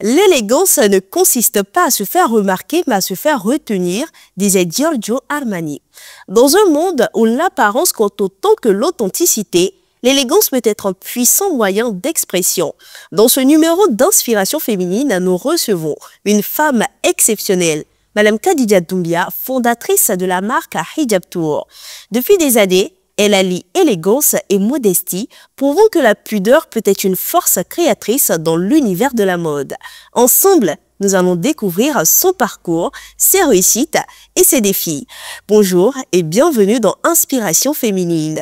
L'élégance ne consiste pas à se faire remarquer, mais à se faire retenir, disait Giorgio Armani. Dans un monde où l'apparence compte autant que l'authenticité, l'élégance peut être un puissant moyen d'expression. Dans ce numéro d'inspiration féminine, nous recevons une femme exceptionnelle, Madame Khadija Doumbia, fondatrice de la marque Hijab Tour. Depuis des années, elle allie élégance et modestie, prouvant que la pudeur peut être une force créatrice dans l'univers de la mode. Ensemble, nous allons découvrir son parcours, ses réussites et ses défis. Bonjour et bienvenue dans Inspiration féminine.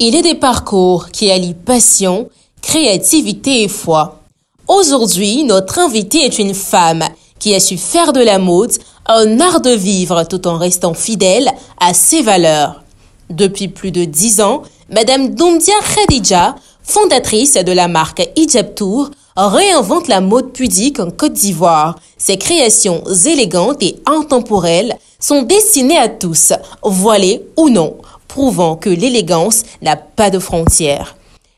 Il est des parcours qui allient passion, créativité et foi. Aujourd'hui, notre invitée est une femme qui a su faire de la mode un art de vivre tout en restant fidèle à ses valeurs. Depuis plus de 10 ans, Madame Doumbia Khadija, fondatrice de la marque Hijab Tour, réinvente la mode pudique en Côte d'Ivoire. Ses créations élégantes et intemporelles sont destinées à tous, voilés ou non, prouvant que l'élégance n'a pas de frontières.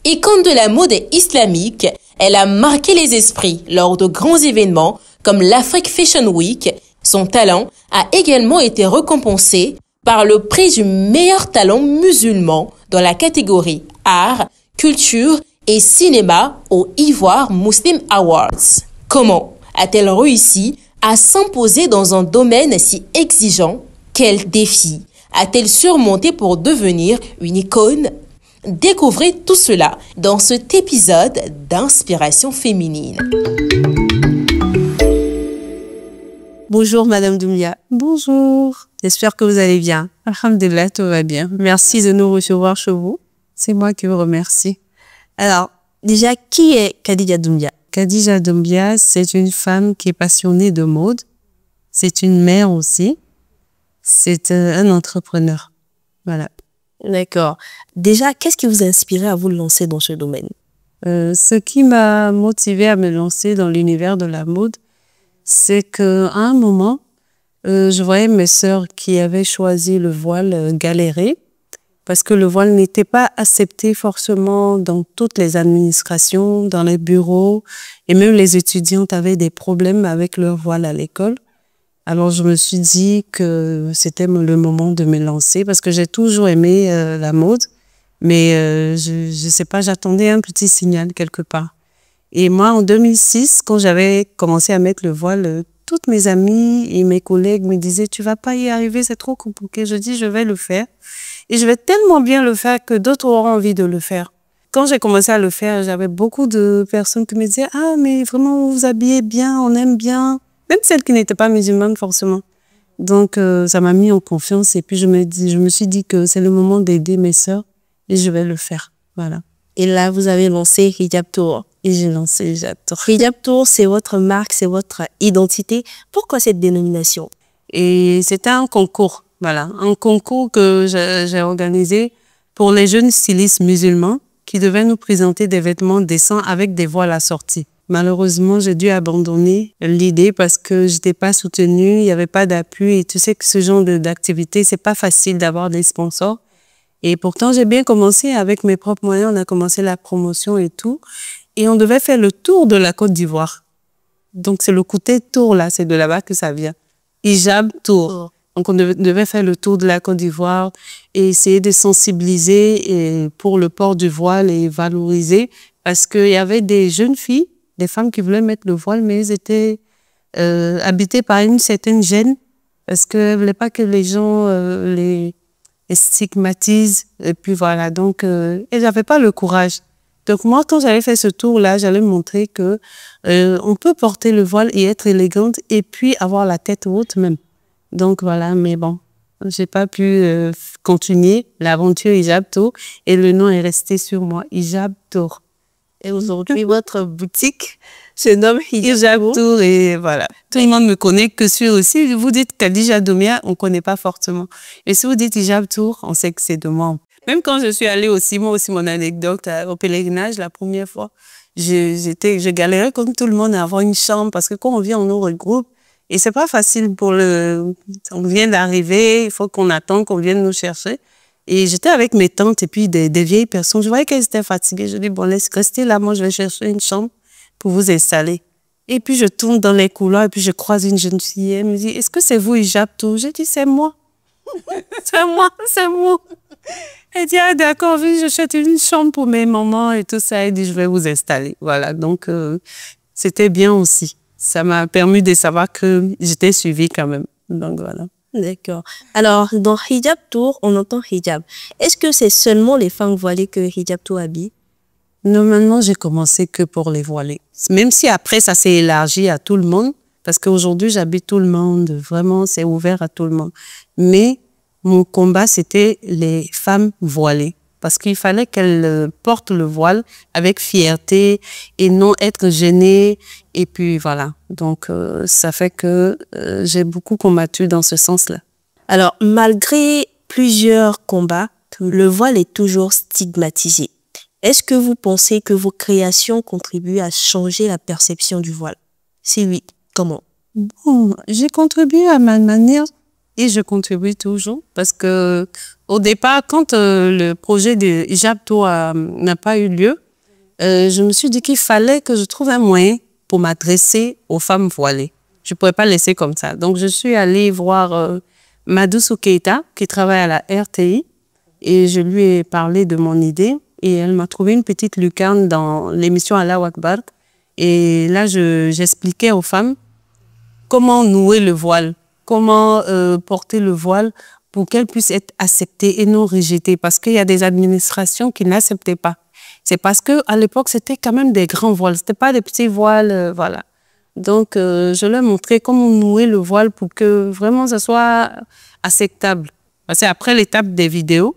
Icône de la mode islamique, elle a marqué les esprits lors de grands événements comme l'Afrique Fashion Week. Son talent a également été récompensé par le prix du meilleur talent musulman dans la catégorie art, culture et cinéma au Ivoire Muslim Awards. Comment a-t-elle réussi à s'imposer dans un domaine si exigeant? Quels défis a-t-elle surmonté pour devenir une icône? Découvrez tout cela dans cet épisode d'Inspiration féminine. Bonjour Madame Doumbia. Bonjour. J'espère que vous allez bien. Alhamdulillah, tout va bien. Merci de nous recevoir chez vous. C'est moi qui vous remercie. Alors, déjà, qui est Khadija Doumbia? Khadija Doumbia, c'est une femme qui est passionnée de mode. C'est une mère aussi. C'est un entrepreneur. Voilà. D'accord. Déjà, qu'est-ce qui vous a inspiré à vous lancer dans ce domaine? Ce qui m'a motivée à me lancer dans l'univers de la mode, c'est qu'à un moment, je voyais mes sœurs qui avaient choisi le voile galérer parce que le voile n'était pas accepté forcément dans toutes les administrations, dans les bureaux, et même les étudiantes avaient des problèmes avec leur voile à l'école. Alors, je me suis dit que c'était le moment de me lancer parce que j'ai toujours aimé la mode, mais je sais pas, j'attendais un petit signal quelque part. Et moi, en 2006, quand j'avais commencé à mettre le voile, toutes mes amies et mes collègues me disaient « Tu vas pas y arriver, c'est trop compliqué. » Je dis « Je vais le faire. » Et je vais tellement bien le faire que d'autres auront envie de le faire. Quand j'ai commencé à le faire, j'avais beaucoup de personnes qui me disaient « Ah, mais vraiment, vous vous habillez bien, on aime bien. » Même celles qui n'étaient pas musulmanes, forcément. Donc, ça m'a mis en confiance. Et puis, je me suis dit que c'est le moment d'aider mes sœurs et je vais le faire. Voilà. Et là, vous avez lancé Hijab Tour. Et j'ai lancé Hijab Tour. Hijab Tour, c'est votre marque, c'est votre identité. Pourquoi cette dénomination? Et c'était un concours. Voilà. Un concours que j'ai organisé pour les jeunes stylistes musulmans qui devaient nous présenter des vêtements décents avec des voiles assortis. Malheureusement, j'ai dû abandonner l'idée parce que j'étais pas soutenue, il y avait pas d'appui et tu sais que ce genre d'activité, c'est pas facile d'avoir des sponsors. Et pourtant, j'ai bien commencé avec mes propres moyens, on a commencé la promotion et tout. Et on devait faire le tour de la Côte d'Ivoire. Donc, c'est le côté tour là, c'est de là-bas que ça vient. Hijab Tour. Donc, on devait faire le tour de la Côte d'Ivoire et essayer de sensibiliser pour le port du voile et valoriser parce qu'il y avait des jeunes filles, des femmes qui voulaient mettre le voile, mais elles étaient habitées par une certaine gêne parce qu'elles ne voulaient pas que les gens les stigmatisent. Et puis voilà, donc elles n'avaient pas le courage. Donc moi, quand j'allais faire ce tour-là, j'allais montrer que on peut porter le voile et être élégante et puis avoir la tête haute même. Donc voilà, mais bon, j'ai pas pu continuer l'aventure Hijab Tour et le nom est resté sur moi, Hijab Tour. Et aujourd'hui, votre boutique se nomme Hijab Tour et voilà. Tout le monde me connaît que sur aussi. Vous dites Khadija Doumbia, on connaît pas fortement. Et si vous dites Hijab Tour, on sait que c'est de moi. Même quand je suis allée aussi, moi aussi mon anecdote au pèlerinage la première fois, je galérais comme tout le monde à avoir une chambre parce que quand on vient, on nous regroupe et c'est pas facile on vient d'arriver, il faut qu'on attende qu'on vienne nous chercher. Et j'étais avec mes tantes et puis des vieilles personnes. Je voyais qu'elles étaient fatiguées. Je dis, bon, restez là, moi je vais chercher une chambre pour vous installer. Et puis je tourne dans les couloirs et puis je croise une jeune fille. Elle me dit, est-ce que c'est vous, Hijab Tour? J'ai dit, c'est moi. C'est moi, c'est moi. Elle dit, ah d'accord, je cherche une chambre pour mes mamans et tout ça. Elle dit, je vais vous installer. Voilà, donc c'était bien aussi. Ça m'a permis de savoir que j'étais suivie quand même. Donc voilà. D'accord. Alors, dans Hijab Tour, on entend hijab. Est-ce que c'est seulement les femmes voilées que Hijab Tour habille? Normalement, j'ai commencé que pour les voilées. Même si après, ça s'est élargi à tout le monde, parce qu'aujourd'hui, j'habite tout le monde. Vraiment, c'est ouvert à tout le monde. Mais mon combat, c'était les femmes voilées. Parce qu'il fallait qu'elles portent le voile avec fierté et non être gênées. Et puis voilà. Donc, ça fait que j'ai beaucoup combattu dans ce sens-là. Alors, malgré plusieurs combats, le voile est toujours stigmatisé. Est-ce que vous pensez que vos créations contribuent à changer la perception du voile? Si oui, comment? Bon, j'ai contribué à ma manière et je contribue toujours parce que au départ, quand le projet de Hijab Tour n'a pas eu lieu, je me suis dit qu'il fallait que je trouve un moyen pour m'adresser aux femmes voilées. Je ne pourrais pas laisser comme ça. Donc, je suis allée voir Madoussou Keita, qui travaille à la RTI, et je lui ai parlé de mon idée. Et elle m'a trouvé une petite lucarne dans l'émission Allahu Akbar. Et là, j'expliquais aux femmes comment nouer le voile, comment porter le voile pour qu'elle puisse être acceptée et non rejetée. Parce qu'il y a des administrations qui n'acceptaient pas. C'est parce qu'à l'époque, c'était quand même des grands voiles. C'était pas des petits voiles, voilà. Donc, je leur ai montré comment nouer le voile pour que vraiment ça soit acceptable. Parce qu'après l'étape des vidéos,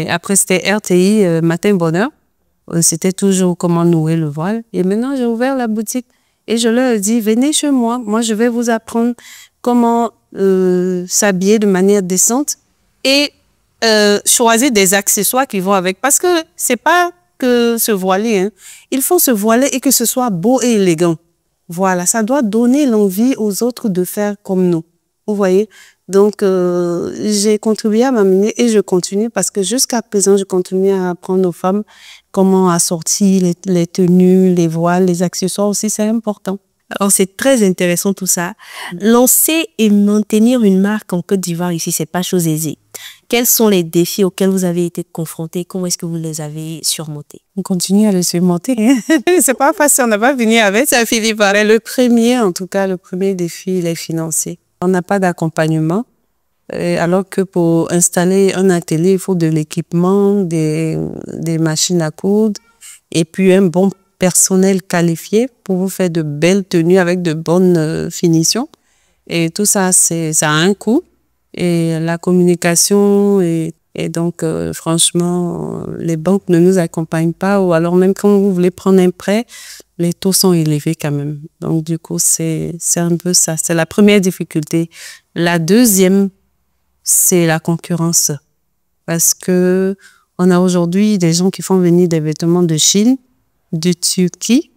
après c'était RTI, Matin Bonheur. C'était toujours comment nouer le voile. Et maintenant, j'ai ouvert la boutique et je leur ai dit, venez chez moi. Moi, je vais vous apprendre comment s'habiller de manière décente et choisir des accessoires qui vont avec. Parce que c'est pas que se voiler. Hein. Il faut se voiler et que ce soit beau et élégant. Voilà, ça doit donner l'envie aux autres de faire comme nous. Vous voyez? Donc, j'ai contribué à m'amener et je continue parce que jusqu'à présent, je continue à apprendre aux femmes comment assortir les tenues, les voiles, les accessoires aussi, c'est important. Alors, c'est très intéressant tout ça. Lancer et maintenir une marque en Côte d'Ivoire ici, c'est pas chose aisée. Quels sont les défis auxquels vous avez été confrontés? Comment est-ce que vous les avez surmontés? On continue à les surmonter. Hein? C'est pas facile, on n'a pas fini avec ça, Philippe. Le premier, en tout cas, le premier défi, il est financier. On n'a pas d'accompagnement, alors que pour installer un atelier, il faut de l'équipement, des machines à coudre et puis un bon personnel qualifié pour vous faire de belles tenues avec de bonnes finitions. Et tout ça, ça a un coût. Et la communication, et donc, franchement, les banques ne nous accompagnent pas. Ou alors même quand vous voulez prendre un prêt, les taux sont élevés quand même. Donc, du coup, c'est un peu ça. C'est la première difficulté. La deuxième, c'est la concurrence. Parce que on a aujourd'hui des gens qui font venir des vêtements de Chine, de Turquie,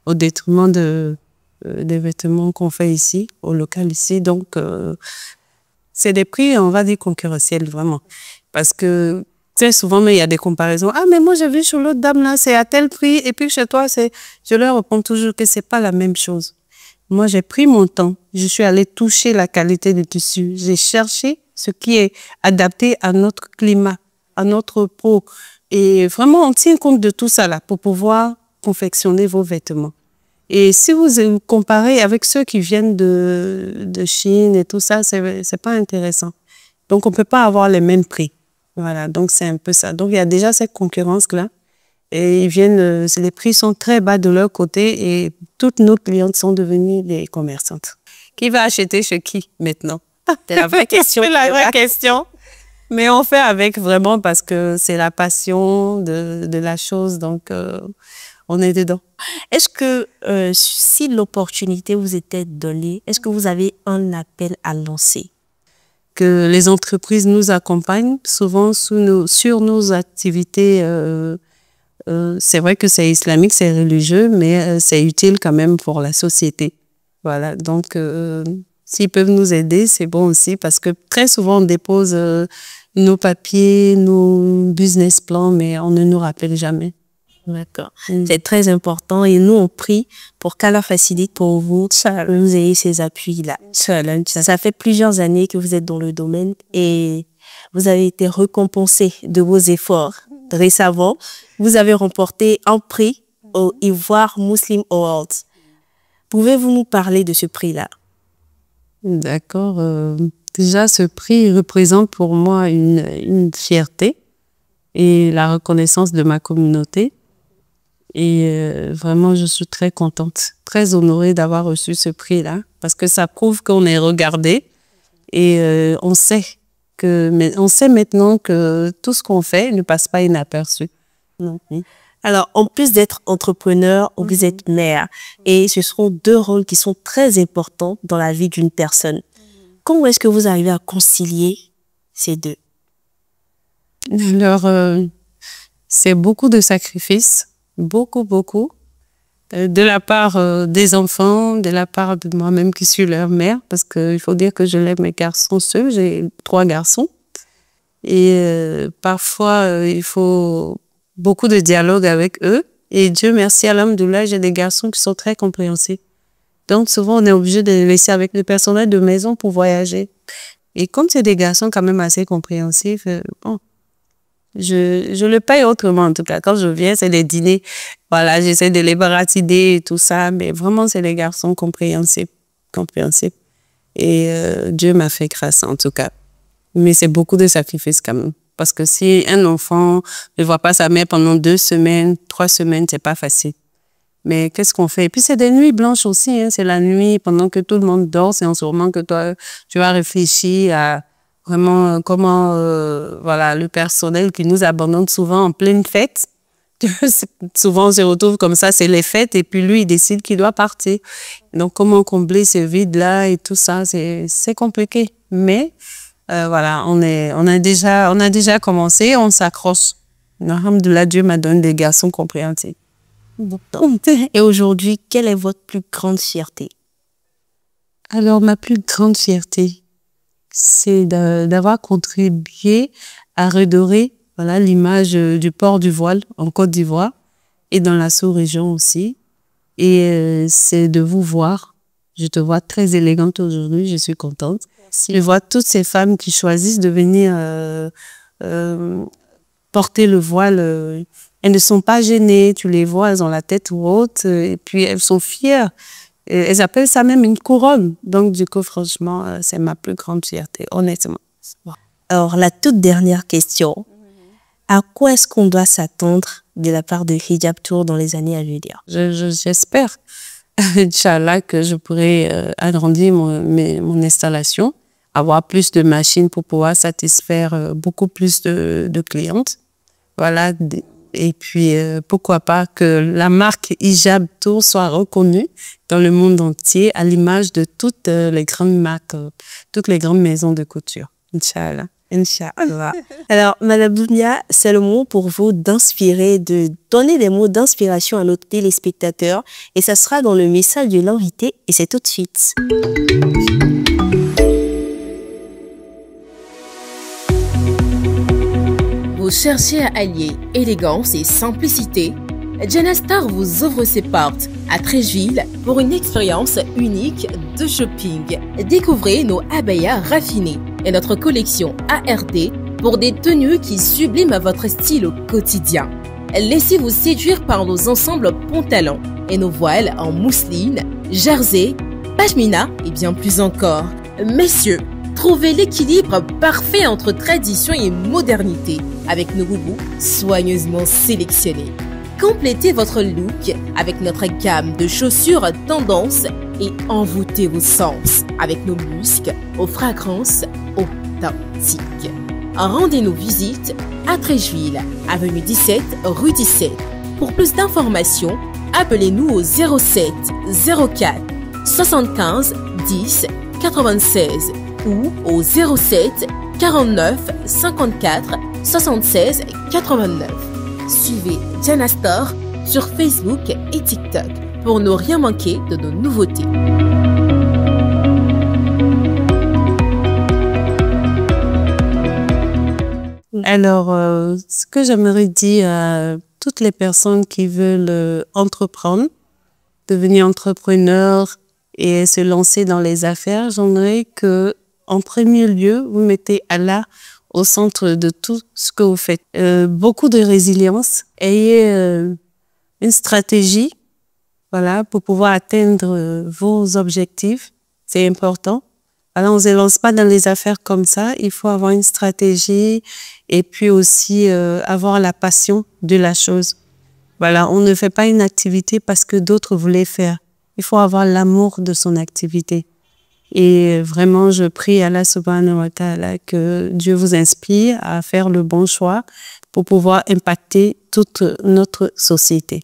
au détriment des vêtements qu'on fait ici, au local ici. Donc, c'est des prix, on va dire, concurrentiels, vraiment. Parce que très souvent, mais il y a des comparaisons. Ah, mais moi, j'ai vu sur l'autre dame là, c'est à tel prix. Et puis chez toi, je leur réponds toujours que c'est pas la même chose. Moi, j'ai pris mon temps. Je suis allée toucher la qualité du tissu. J'ai cherché ce qui est adapté à notre climat, à notre peau. Et vraiment, on tient compte de tout ça là pour pouvoir confectionner vos vêtements. Et si vous comparez avec ceux qui viennent de Chine et tout ça, c'est pas intéressant. Donc, on peut pas avoir les mêmes prix. Voilà, donc c'est un peu ça. Donc, il y a déjà cette concurrence-là. Et ils viennent, les prix sont très bas de leur côté et toutes nos clientes sont devenues des commerçantes. Qui va acheter chez qui maintenant? C'est la vraie question. C'est la vraie question. Mais on fait avec vraiment parce que c'est la passion de la chose. Donc, on est dedans. Est-ce que si l'opportunité vous était donnée, est-ce que vous avez un appel à lancer? Que les entreprises nous accompagnent souvent sur nos activités. C'est vrai que c'est islamique, c'est religieux, mais c'est utile quand même pour la société. Voilà, donc s'ils peuvent nous aider, c'est bon aussi parce que très souvent on dépose nos papiers, nos business plans, mais on ne nous rappelle jamais. D'accord. C'est très important et nous, on prie pour qu'Allah facilite pour vous, que vous ayez ces appuis-là. Ça fait plusieurs années que vous êtes dans le domaine et vous avez été récompensé de vos efforts. Récemment, vous avez remporté un prix au Ivoire Muslim Awards. Pouvez-vous nous parler de ce prix-là? D'accord. Déjà, ce prix représente pour moi une fierté et la reconnaissance de ma communauté. Et vraiment, je suis très contente, très honorée d'avoir reçu ce prix-là, parce que ça prouve qu'on est regardé et on sait maintenant que tout ce qu'on fait ne passe pas inaperçu. Alors, en plus d'être entrepreneur, vous êtes mère, et ce sont deux rôles qui sont très importants dans la vie d'une personne. Comment est-ce que vous arrivez à concilier ces deux? Alors, c'est beaucoup de sacrifices. Beaucoup, de la part des enfants, de la part de moi-même qui suis leur mère, parce qu'il faut dire que je lève mes garçons seuls, j'ai 3 garçons. Et parfois, il faut beaucoup de dialogue avec eux. Et Dieu merci, alhamdoulilah, j'ai des garçons qui sont très compréhensifs. Donc souvent, on est obligé de les laisser avec le personnel de maison pour voyager. Et comme c'est des garçons quand même assez compréhensifs, bon, je le paye autrement, en tout cas. Quand je viens, c'est des dîners. Voilà, j'essaie de les baratiner et tout ça. Mais vraiment, c'est des garçons compréhensifs. Et Dieu m'a fait grâce, en tout cas. Mais c'est beaucoup de sacrifices quand même. Parce que si un enfant ne voit pas sa mère pendant 2 semaines, 3 semaines, c'est pas facile. Mais qu'est-ce qu'on fait? Et puis, c'est des nuits blanches aussi. Hein. C'est la nuit, pendant que tout le monde dort, c'est en ce moment que toi, tu as réfléchi à vraiment comment voilà, le personnel qui nous abandonne souvent en pleine fête. Souvent, on se retrouve comme ça, c'est les fêtes, et puis lui, il décide qu'il doit partir. Donc, comment combler ce vide-là et tout ça, c'est compliqué. Mais voilà, on a déjà commencé, on s'accroche. Alhamdoulilah, Dieu m'a donné des garçons compréhensifs. Et aujourd'hui, quelle est votre plus grande fierté? Alors, ma plus grande fierté, c'est d'avoir contribué à redorer voilà, l'image du port du voile en Côte d'Ivoire et dans la sous-région aussi. Et c'est de vous voir. Je te vois très élégante aujourd'hui, je suis contente. Merci. Je vois toutes ces femmes qui choisissent de venir porter le voile. Elles ne sont pas gênées, tu les vois, elles ont la tête haute et puis elles sont fières. Elles appellent ça même une couronne. Donc, du coup, franchement, c'est ma plus grande fierté, honnêtement. Alors, la toute dernière question. À quoi est-ce qu'on doit s'attendre de la part de Hijab Tour dans les années à venir? J'espère, Inch'Allah, que je pourrai agrandir mon installation, avoir plus de machines pour pouvoir satisfaire beaucoup plus de clientes. Voilà. Et puis, pourquoi pas que la marque Hijab Tour soit reconnue dans le monde entier à l'image de toutes les grandes marques, toutes les grandes maisons de couture. Inch'Allah. Inch'Allah. Alors, Madame Dounia, c'est le moment pour vous d'inspirer, de donner des mots d'inspiration à nos téléspectateurs. Et ça sera dans le message de l'invité. Et c'est tout de suite. Vous cherchez à allier élégance et simplicité? Janastar vous ouvre ses portes à Treichville pour une expérience unique de shopping. Découvrez nos abayas raffinés et notre collection ARD pour des tenues qui subliment votre style au quotidien. Laissez-vous séduire par nos ensembles pantalons et nos voiles en mousseline, jersey, pashmina et bien plus encore. Messieurs, trouvez l'équilibre parfait entre tradition et modernité avec nos boubous soigneusement sélectionnés. Complétez votre look avec notre gamme de chaussures tendance et envoûtez vos sens avec nos muscles aux fragrances authentiques. Rendez-nous visite à Treichville, avenue 17, rue 17. Pour plus d'informations, appelez-nous au 07 04 75 10 96 ou au 07 49 54 76 89. Suivez Janastar sur Facebook et TikTok pour ne rien manquer de nos nouveautés. Alors, ce que j'aimerais dire à toutes les personnes qui veulent entreprendre, devenir entrepreneur et se lancer dans les affaires, j'aimerais que, en premier lieu, vous mettez Allah au centre de tout ce que vous faites. Beaucoup de résilience, ayez une stratégie, voilà, pour pouvoir atteindre vos objectifs. C'est important. Alors, on ne se lance pas dans les affaires comme ça. Il faut avoir une stratégie et puis aussi avoir la passion de la chose. Voilà, on ne fait pas une activité parce que d'autres voulaient faire. Il faut avoir l'amour de son activité. Et vraiment, je prie Allah subhanahu wa ta'ala que Dieu vous inspire à faire le bon choix pour pouvoir impacter toute notre société.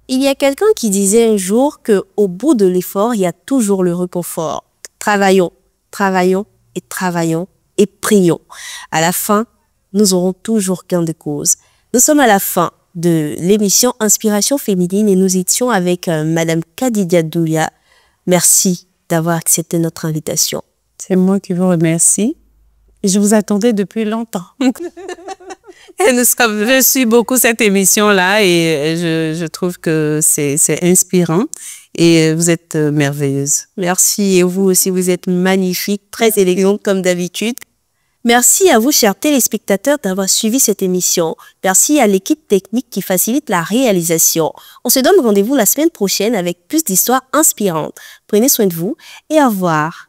Il y a quelqu'un qui disait un jour qu'au bout de l'effort, il y a toujours le réconfort. Travaillons, travaillons et travaillons et prions. À la fin, nous aurons toujours gain de cause. Nous sommes à la fin de l'émission Inspiration féminine et nous étions avec Madame Khadija Doulia. Merci d'avoir accepté notre invitation. C'est moi qui vous remercie. Je vous attendais depuis longtemps. Je suis beaucoup cette émission-là et je trouve que c'est inspirant et vous êtes merveilleuse. Merci et vous aussi, vous êtes magnifique, très élégante comme d'habitude. Merci à vous, chers téléspectateurs, d'avoir suivi cette émission. Merci à l'équipe technique qui facilite la réalisation. On se donne rendez-vous la semaine prochaine avec plus d'histoires inspirantes. Prenez soin de vous et au revoir.